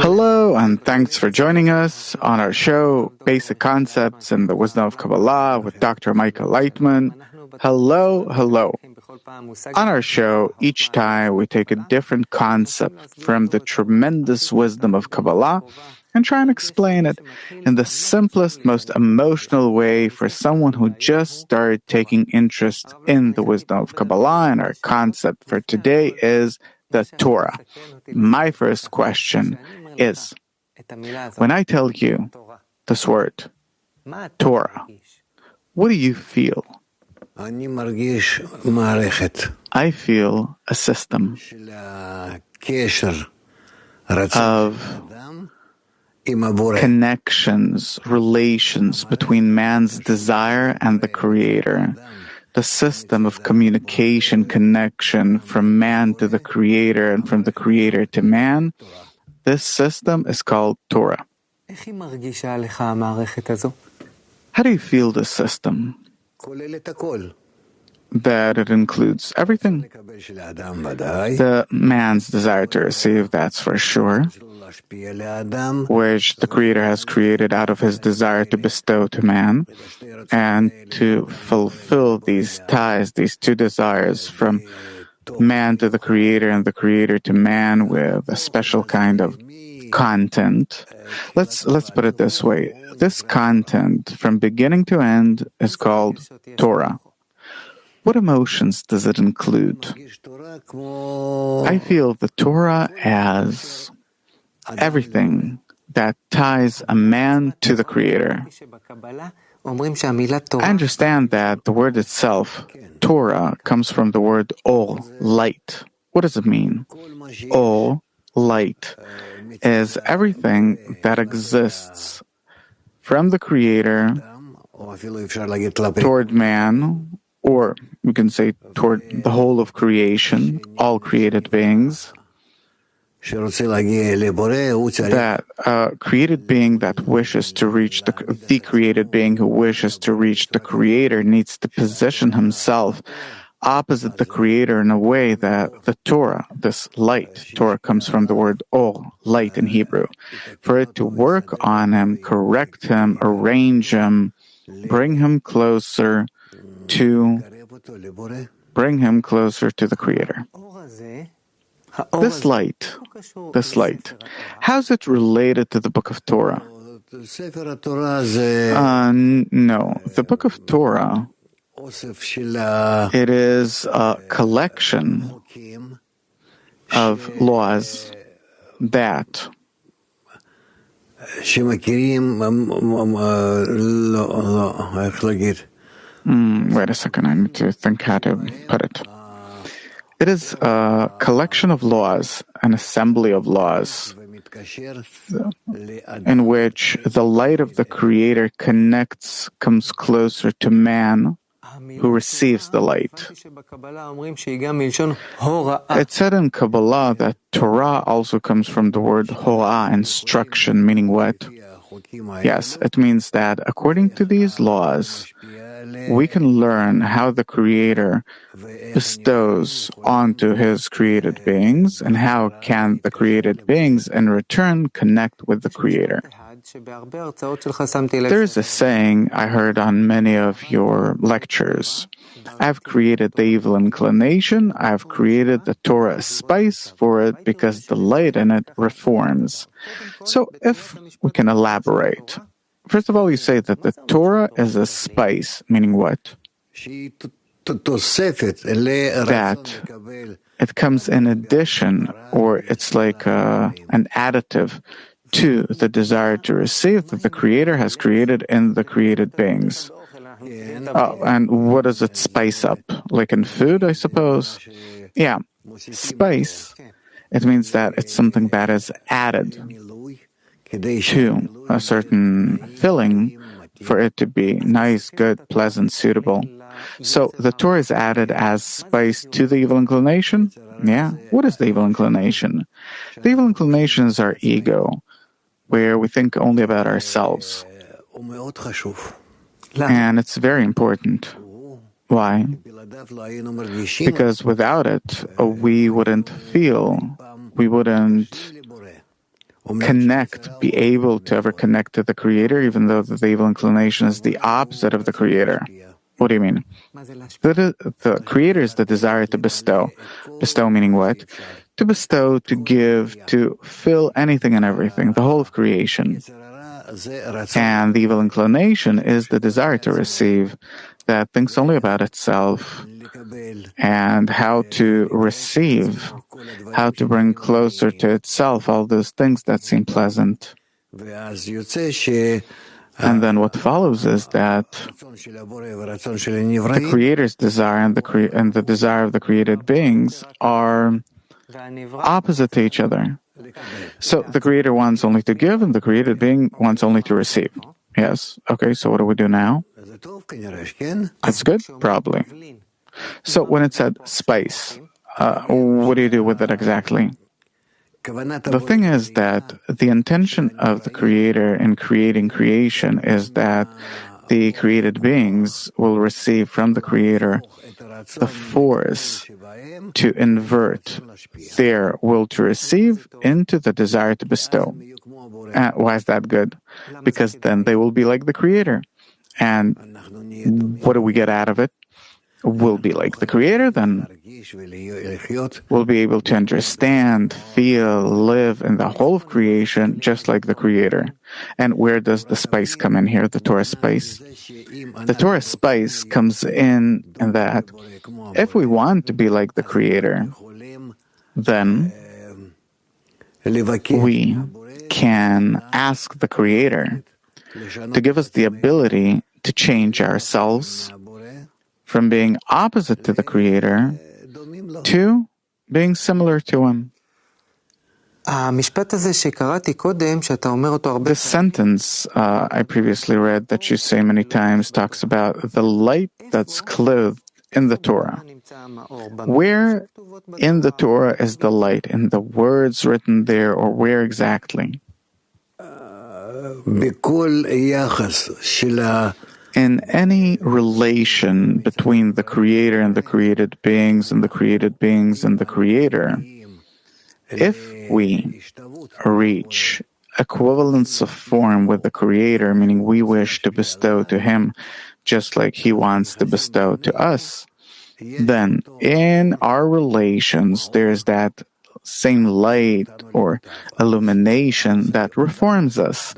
Hello, and thanks for joining us on our show, Basic Concepts in the Wisdom of Kabbalah with Dr. Michael Laitman. Hello, hello. On our show, each time we take a different concept from the tremendous wisdom of Kabbalah and try and explain it in the simplest, most emotional way for someone who just started taking interest in the wisdom of Kabbalah. And our concept for today is the Torah. My first question is, when I tell you this word, Torah, what do you feel? I feel a system of connections, relations between man's desire and the Creator. The system of communication, connection from man to the Creator and from the Creator to man, this system is called Torah. How do you feel this system? That it includes everything. The man's desire to receive, that's for sure, which the Creator has created out of His desire to bestow to man, and to fulfill these ties, these two desires, from man to the Creator and the Creator to man with a special kind of content. Let's put it this way. This content, from beginning to end, is called Torah. What emotions does it include? I feel the Torah as everything that ties a man to the Creator. I understand that the word itself, Torah, comes from the word ol, light. What does it mean? Ol, light, is everything that exists from the Creator toward man, or we can say toward the whole of creation, all created beings. That created being that wishes to reach the created being who wishes to reach the Creator needs to position himself opposite the Creator in a way that the Torah, this light, Torah comes from the word ol, light in Hebrew, for it to work on him, correct him, arrange him, bring him closer to the Creator. This light, how's it related to the book of Torah? No, the book of Torah, it is a collection of laws that wait a second, I need to think how to put it. It is a collection of laws, an assembly of laws, in which the light of the Creator comes closer to man who receives the light. It's said in Kabbalah that Torah also comes from the word hora, instruction, meaning what? Yes, it means that according to these laws, we can learn how the Creator bestows onto His created beings, and how can the created beings in return connect with the Creator. There's a saying I heard on many of your lectures. I've created the evil inclination, I've created the Torah spice for it because the light in it reforms. So if we can elaborate, first of all, you say that the Torah is a spice, meaning what? That it comes in addition, or it's like an additive to the desire to receive that the Creator has created in the created beings. Oh, and what does it spice up? Like in food, I suppose? Yeah, spice, it means that it's something that is added to a certain filling for it to be nice, good, pleasant, suitable. So the Torah is added as spice to the evil inclination? Yeah. What is the evil inclination? The evil inclination is our ego, where we think only about ourselves. And it's very important. Why? Because without it, we wouldn't feel, we wouldn't be able to ever connect to the Creator, even though the evil inclination is the opposite of the Creator? What do you mean? The Creator is the desire to bestow. Bestow meaning what? To bestow, to give, to fill anything and everything, the whole of creation. And the evil inclination is the desire to receive, that thinks only about itself and how to receive, how to bring closer to itself all those things that seem pleasant. And then what follows is that the Creator's desire and the desire of the created beings are opposite to each other. So the Creator wants only to give, and the created being wants only to receive. Yes. Okay, so what do we do now? It's good? Probably. So when it said spice, what do you do with it exactly? The thing is that the intention of the Creator in creating creation is that the created beings will receive from the Creator the force to invert their will to receive into the desire to bestow. Why is that good? Because then they will be like the Creator. And what do we get out of it? We'll be like the Creator then. We'll be able to understand, feel, live in the whole of creation just like the Creator. And where does the spice come in here, the Torah spice? The Torah spice comes in that if we want to be like the Creator, then we can ask the Creator to give us the ability to change ourselves from being opposite to the Creator to being similar to Him. This sentence I previously read that you say many times talks about the light that's clothed in the Torah. Where in the Torah is the light? In the words written there, or where exactly? In any relation between the Creator and the created beings, and the created beings and the Creator, if we reach equivalence of form with the Creator, meaning we wish to bestow to Him just like He wants to bestow to us, then in our relations there is that same light or illumination that reforms us,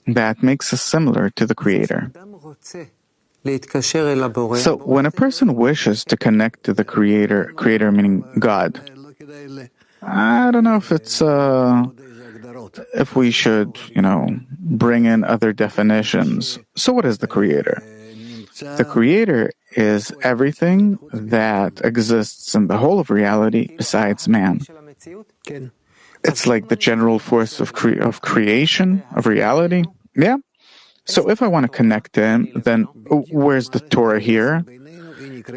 that makes us similar to the Creator. So when a person wishes to connect to the Creator meaning God, I don't know if we should, bring in other definitions. So what is the Creator? The Creator is everything that exists in the whole of reality besides man. It's like the general force of creation, of reality. Yeah. So if I want to connect to Him, then where's the Torah here?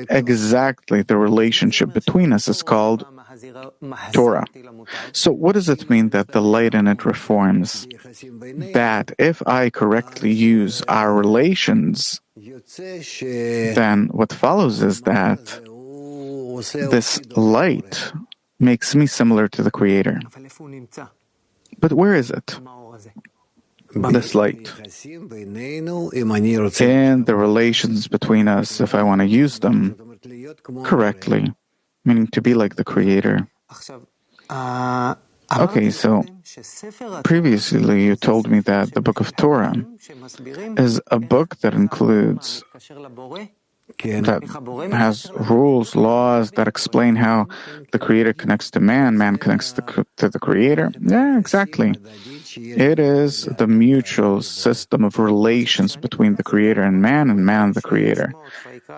Exactly, the relationship between us is called Torah. So what does it mean that the light in it reforms? That if I correctly use our relations, then what follows is that this light makes me similar to the Creator. But where is it? This light. In the relations between us, if I want to use them correctly, meaning to be like the Creator. Okay, so previously you told me that the book of Torah is a book that includes, that has rules, laws that explain how the Creator connects to man connects to the Creator. Yeah, exactly. It is the mutual system of relations between the Creator and man the Creator.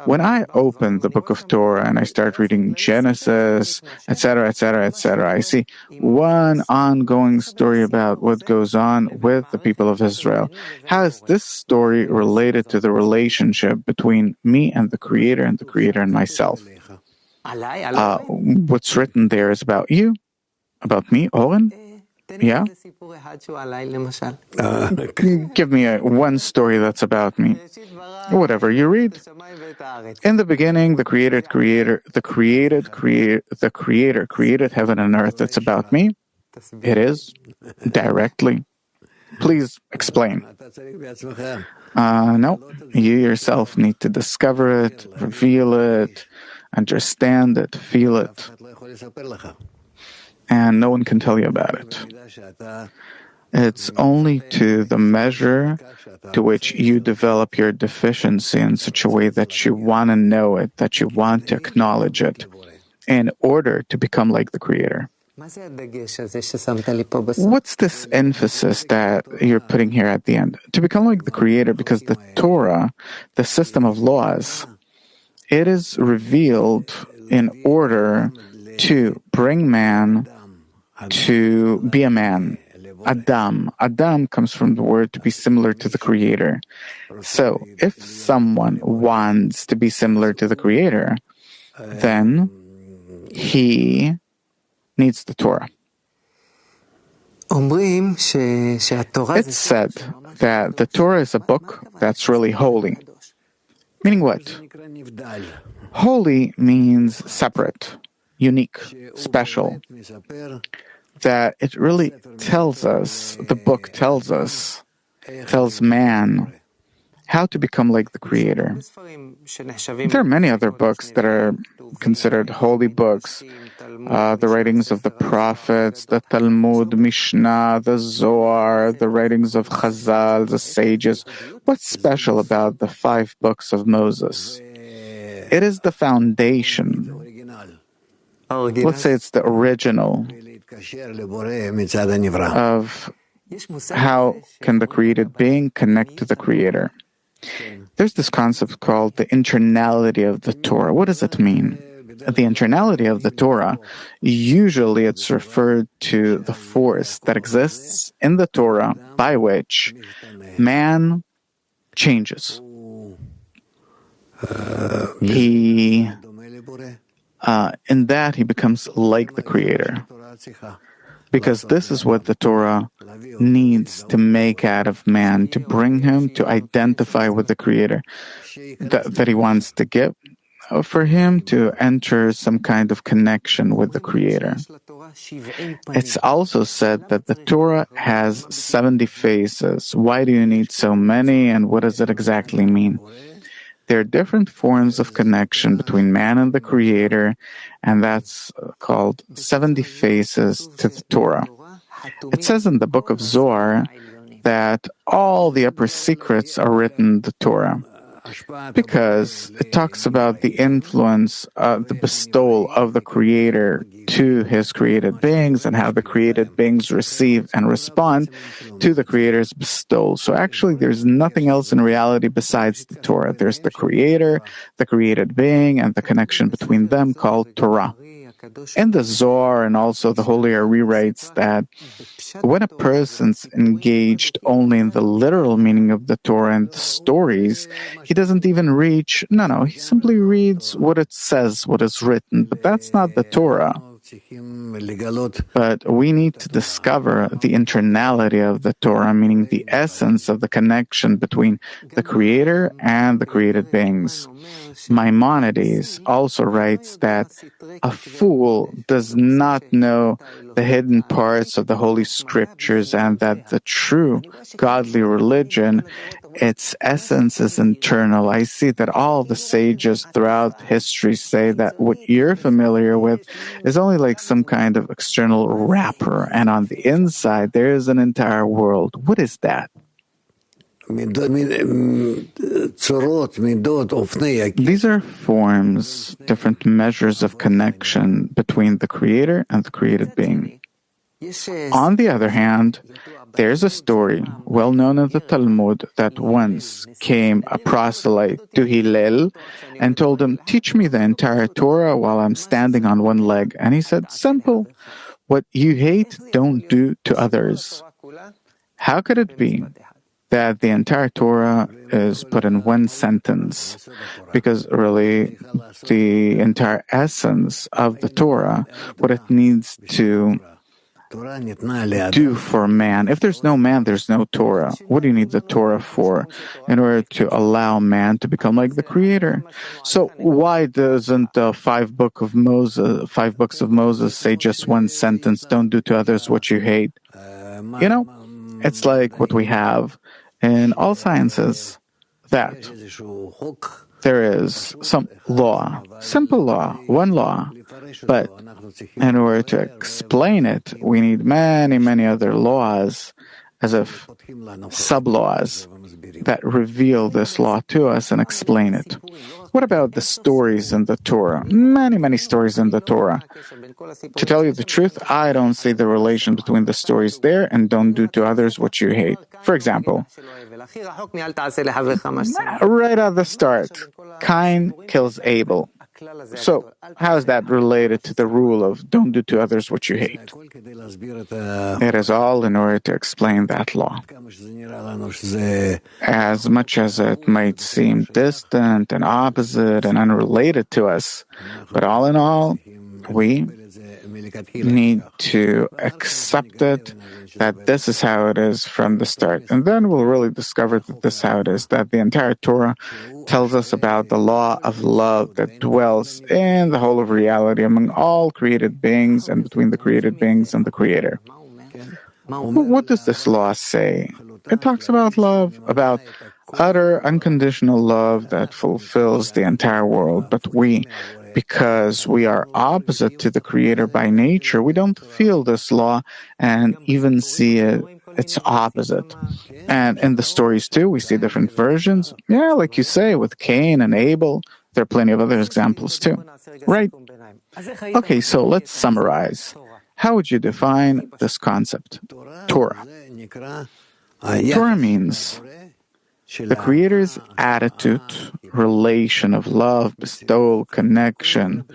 When I open the book of Torah and I start reading Genesis, etc., etc., etc., I see one ongoing story about what goes on with the people of Israel. How is this story related to the relationship between me and the Creator and myself? What's written there is about you, about me, Oren. Yeah? Give me one story that's about me. Whatever you read. In the beginning, the Creator created heaven and earth. That's about me. It is directly. Please explain. No, you yourself need to discover it, reveal it, understand it, feel it, and no one can tell you about it. It's only to the measure to which you develop your deficiency in such a way that you want to know it, that you want to acknowledge it, in order to become like the Creator. What's this emphasis that you're putting here at the end? To become like the Creator, because the Torah, the system of laws, it is revealed in order to bring man to be a man. Adam. Adam comes from the word to be similar to the Creator. So, if someone wants to be similar to the Creator, then he needs the Torah. It's said that the Torah is a book that's really holy. Meaning what? Holy means separate, unique, special. That it really tells us, the book tells us, tells man how to become like the Creator. There are many other books that are considered holy books. The writings of the prophets, the Talmud, Mishnah, the Zohar, the writings of Chazal, the sages. What's special about the 5 books of Moses? It is the foundation. Let's say it's the original of how can the created being connect to the Creator. There's this concept called the internality of the Torah. What does it mean? The internality of the Torah, usually it's referred to the force that exists in the Torah by which man changes. In that he becomes like the Creator. Because this is what the Torah needs to make out of man, to bring him to identify with the Creator that he wants to give, for him to enter some kind of connection with the Creator. It's also said that the Torah has 70 faces. Why do you need so many, and what does it exactly mean? There are different forms of connection between man and the Creator, and that's called 70 faces to the Torah. It says in the book of Zohar that all the upper secrets are written in the Torah, because it talks about the influence, the bestowal of the Creator to His created beings, and how the created beings receive and respond to the Creator's bestowal. So actually, there's nothing else in reality besides the Torah. There's the Creator, the created being, and the connection between them called Torah. In the Zohar and also the Holy rewrites that when a person's engaged only in the literal meaning of the Torah and the stories, he doesn't even reach, he simply reads what it says, what is written, but that's not the Torah. But we need to discover the internality of the Torah, meaning the essence of the connection between the Creator and the created beings. Maimonides also writes that a fool does not know the hidden parts of the Holy Scriptures, and that the true godly religion, its essence is internal. I see that all the sages throughout history say that what you're familiar with is only like some kind of external wrapper, and on the inside there is an entire world. What is that? These are forms, different measures of connection between the Creator and the created being. On the other hand, there's a story well known in the Talmud that once came a proselyte to Hillel and told him, "Teach me the entire Torah while I'm standing on one leg." And he said, "Simple. What you hate, don't do to others." How could it be that the entire Torah is put in one sentence? Because really, the entire essence of the Torah, what it needs to do for man. If there's no man, there's no Torah. What do you need the Torah for? In order to allow man to become like the Creator. So why doesn't the five books of Moses say just one sentence, don't do to others what you hate? It's like what we have in all sciences, that there is some law, simple law, one law, but in order to explain it, we need many, many other laws, as if sub-laws that reveal this law to us and explain it. What about the stories in the Torah? Many, many stories in the Torah. To tell you the truth, I don't see the relation between the stories there and don't do to others what you hate. For example, right at the start, Cain kills Abel. So, how is that related to the rule of don't do to others what you hate? It is all in order to explain that law. As much as it might seem distant and opposite and unrelated to us, but all in all, we need to accept it, that this is how it is from the start. And then we'll really discover that this is how it is, that the entire Torah tells us about the law of love that dwells in the whole of reality among all created beings and between the created beings and the Creator. What does this law say? It talks about love, about utter unconditional love that fulfills the entire world. But we, because we are opposite to the Creator by nature, we don't feel this law and even see its opposite. And in the stories too, we see different versions. Yeah, like you say, with Cain and Abel. There are plenty of other examples too. Right? Okay, so let's summarize. How would you define this concept? Torah. Torah means the Creator's attitude, relation of love, bestowal, connection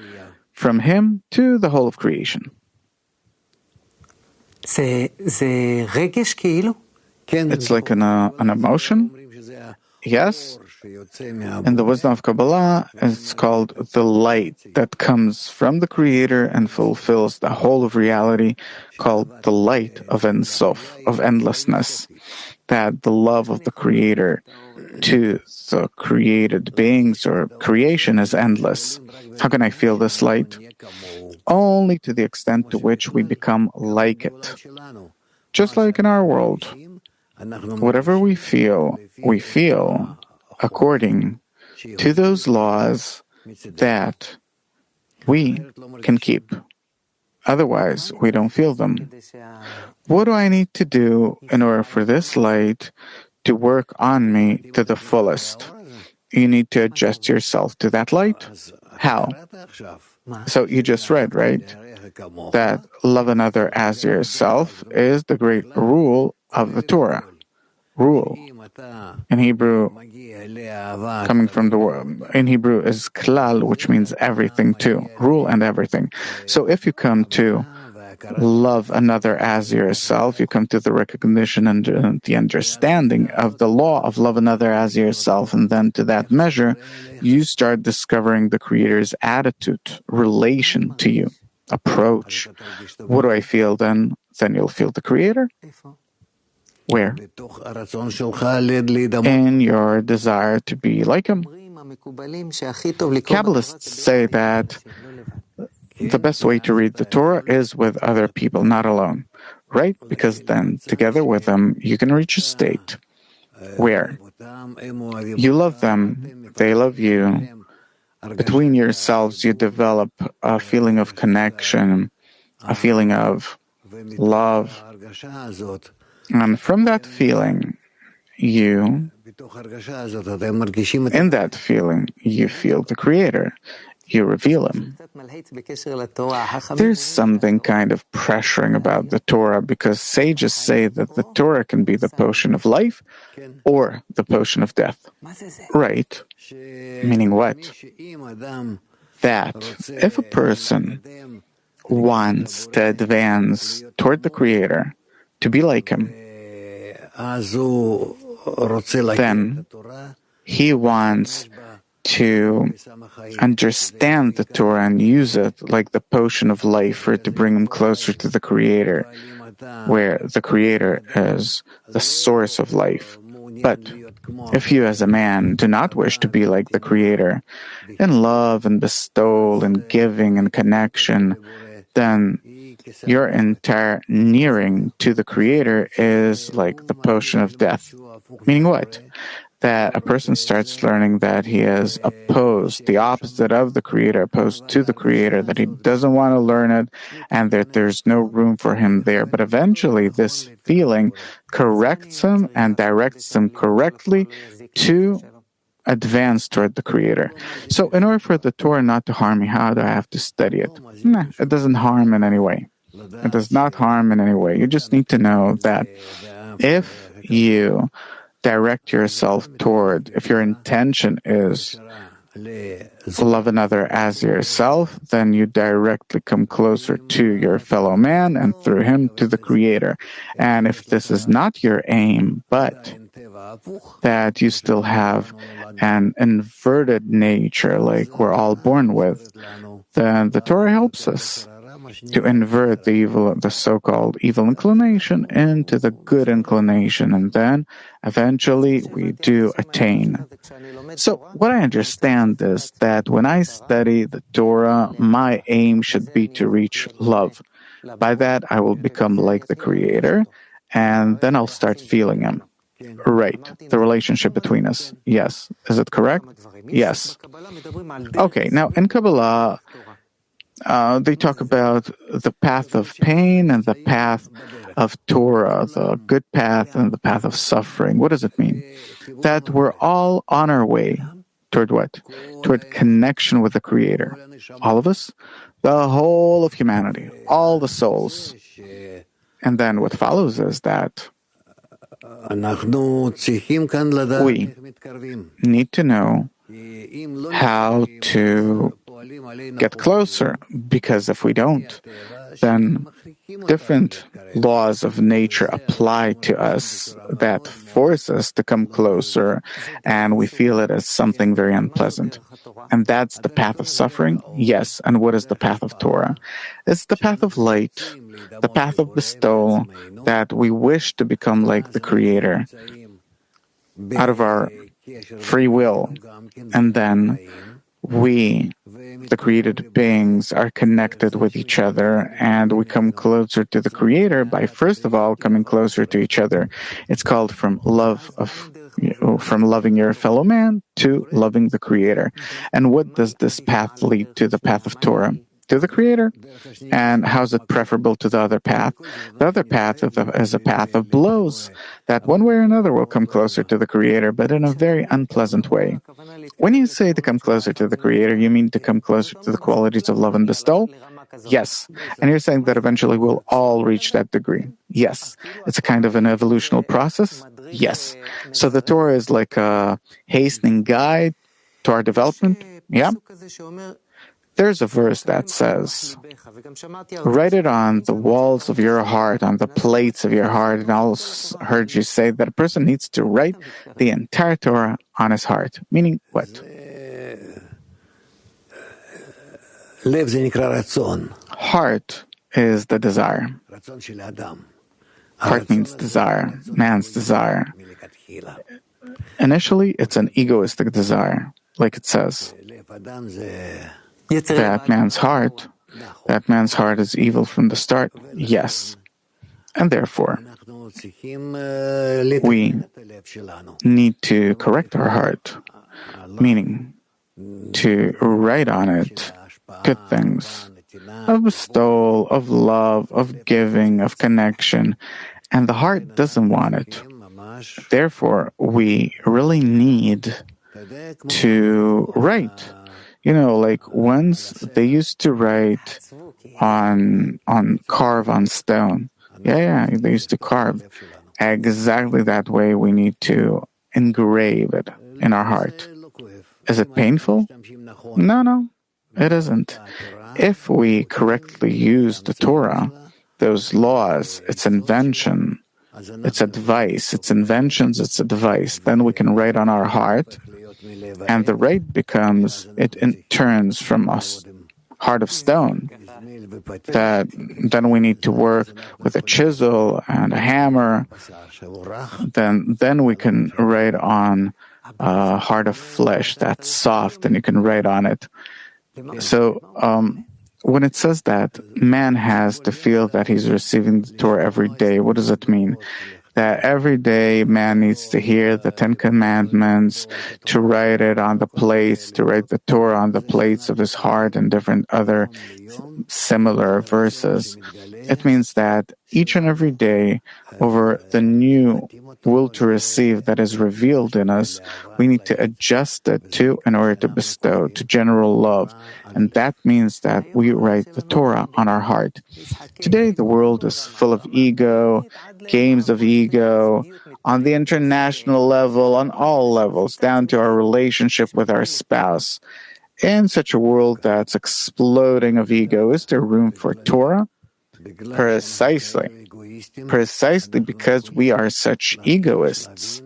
from Him to the whole of creation. It's like an emotion. Yes. In the wisdom of Kabbalah, it's called the light that comes from the Creator and fulfills the whole of reality, called the light of Ein Sof, of endlessness. That the love of the Creator to the created beings or creation is endless. How can I feel this light? Only to the extent to which we become like it. Just like in our world, whatever we feel according to those laws that we can keep. Otherwise, we don't feel them. What do I need to do in order for this light to work on me to the fullest? You need to adjust yourself to that light. How? So you just read, right? That love another as yourself is the great rule of the Torah. Rule. In Hebrew, coming from the word, in Hebrew is klal, which means everything too. Rule and everything. So if you come to love another as yourself, you come to the recognition and the understanding of the law of love another as yourself, and then to that measure, you start discovering the Creator's attitude, relation to you, approach. What do I feel then? Then you'll feel the Creator. Where? In your desire to be like Him. Kabbalists say that the best way to read the Torah is with other people, not alone, right? Because then, together with them, you can reach a state where you love them, they love you. Between yourselves, you develop a feeling of connection, a feeling of love. And from that feeling, in that feeling, you feel the Creator. You reveal Him. There's something kind of pressuring about the Torah, because sages say that the Torah can be the potion of life or the potion of death. Right. Meaning what? That if a person wants to advance toward the Creator, to be like Him, then he wants to understand the Torah and use it like the potion of life for it to bring him closer to the Creator, where the Creator is the source of life. But if you as a man do not wish to be like the Creator in love and bestowal and giving and connection, then your entire nearing to the Creator is like the potion of death. Meaning what? That a person starts learning that he is opposed, the opposite of the Creator, opposed to the Creator, that he doesn't want to learn it, and that there's no room for him there. But eventually this feeling corrects him and directs him correctly to advance toward the Creator. So in order for the Torah not to harm me, how do I have to study it? Nah, it doesn't harm in any way. It does not harm in any way. You just need to know that if you direct yourself toward, if your intention is love another as yourself, then you directly come closer to your fellow man and through him to the Creator. And if this is not your aim, but that you still have an inverted nature like we're all born with, then the Torah helps us to invert the so-called evil inclination into the good inclination, and then eventually we do attain. So what I understand is that when I study the Torah, my aim should be to reach love. By that, I will become like the Creator, and then I'll start feeling Him. Right, the relationship between us. Yes. Is it correct? Yes. Okay, now in Kabbalah, they talk about the path of pain and the path of Torah, the good path and the path of suffering. What does it mean? That we're all on our way toward what? Toward connection with the Creator. All of us? The whole of humanity. All the souls. And then what follows is that we need to know how to get closer, because if we don't, then different laws of nature apply to us that force us to come closer, and we feel it as something very unpleasant. And that's the path of suffering? Yes. And what is the path of Torah? It's the path of light, the path of bestowal, that we wish to become like the Creator out of our free will. And then we, the created beings, are connected with each other, and we come closer to the Creator by, first of all, coming closer to each other. It's called from loving your fellow man to loving the Creator. And what does this path lead to? The path of Torah, to the Creator. And how is it preferable to the other path? The other path is a path of blows, that one way or another will come closer to the Creator, but in a very unpleasant way. When you say to come closer to the Creator, you mean to come closer to the qualities of love and bestowal? Yes. And you're saying that eventually we'll all reach that degree? Yes. It's a kind of an evolutional process? Yes. So the Torah is like a hastening guide to our development? Yeah. There's a verse that says, write it on the walls of your heart, on the plates of your heart. And I also heard you say that a person needs to write the entire Torah on his heart. Meaning what? Heart is the desire. Heart means desire, man's desire. Initially, it's an egoistic desire, like it says. That man's heart is evil from the start. Yes. And therefore, we need to correct our heart, meaning to write on it good things, of bestowal, of love, of giving, of connection, and the heart doesn't want it. Therefore, we really need to write. Like once they used to write carve on stone. Yeah, they used to carve. Exactly that way we need to engrave it in our heart. Is it painful? No, it isn't. If we correctly use the Torah, those laws, its invention, its advice, its inventions, its advice, then we can write on our heart And the right becomes, turns from us heart of stone, that then we need to work with a chisel and a hammer. Then we can write on a heart of flesh that's soft, and you can write on it. So when it says that man has to feel that he's receiving the Torah every day, what does it mean? That every day man needs to hear the 10 Commandments, to write it on the plates, to write the Torah on the plates of his heart and different other similar verses. It means that each and every day, over the new will to receive that is revealed in us, we need to adjust it to in order to bestow to general love. And that means that we write the Torah on our heart. Today, the world is full of ego, games of ego, on the international level, on all levels, down to our relationship with our spouse. In such a world that's exploding of ego, is there room for Torah? Precisely because we are such egoists.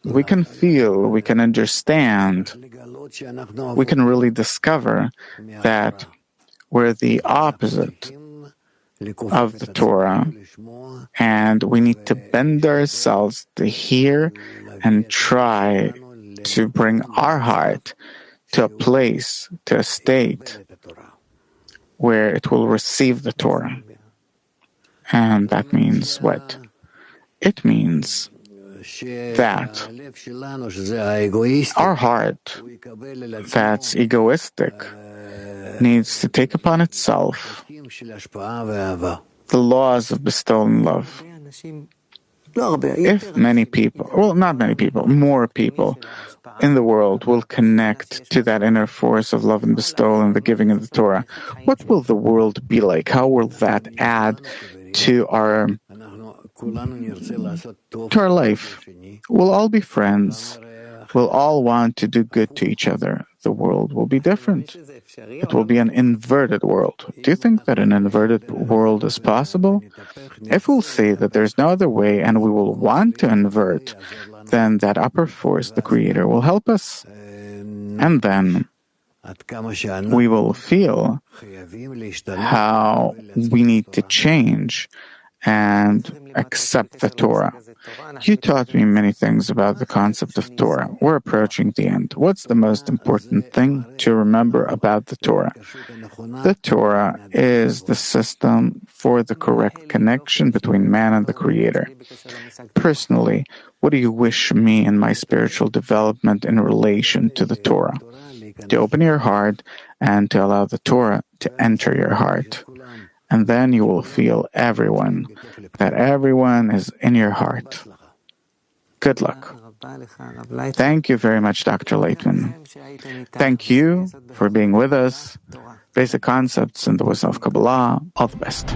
We can feel, we can understand, we can really discover that we're the opposite of the Torah, and we need to bend ourselves to hear and try to bring our heart to a place, to a state where it will receive the Torah. And that means what? It means that our heart that's egoistic needs to take upon itself the laws of bestowing love. If many people, well, not many people, more people in the world will connect to that inner force of love and bestowal and the giving of the Torah, what will the world be like? How will that add to our life? We'll all be friends. We'll all want to do good to each other. The world will be different. It will be an inverted world. Do you think that an inverted world is possible? If we'll say that there's no other way and we will want to invert, then that upper force, the Creator, will help us. And then we will feel how we need to change and accept the Torah. You taught me many things about the concept of Torah. We're approaching the end. What's the most important thing to remember about the Torah? The Torah is the system for the correct connection between man and the Creator. Personally, what do you wish me in my spiritual development in relation to the Torah? To open your heart and to allow the Torah to enter your heart. And then you will feel that everyone is in your heart. Good luck. Thank you very much, Dr. Laitman. Thank you for being with us. Basic concepts in the wisdom of Kabbalah. All the best.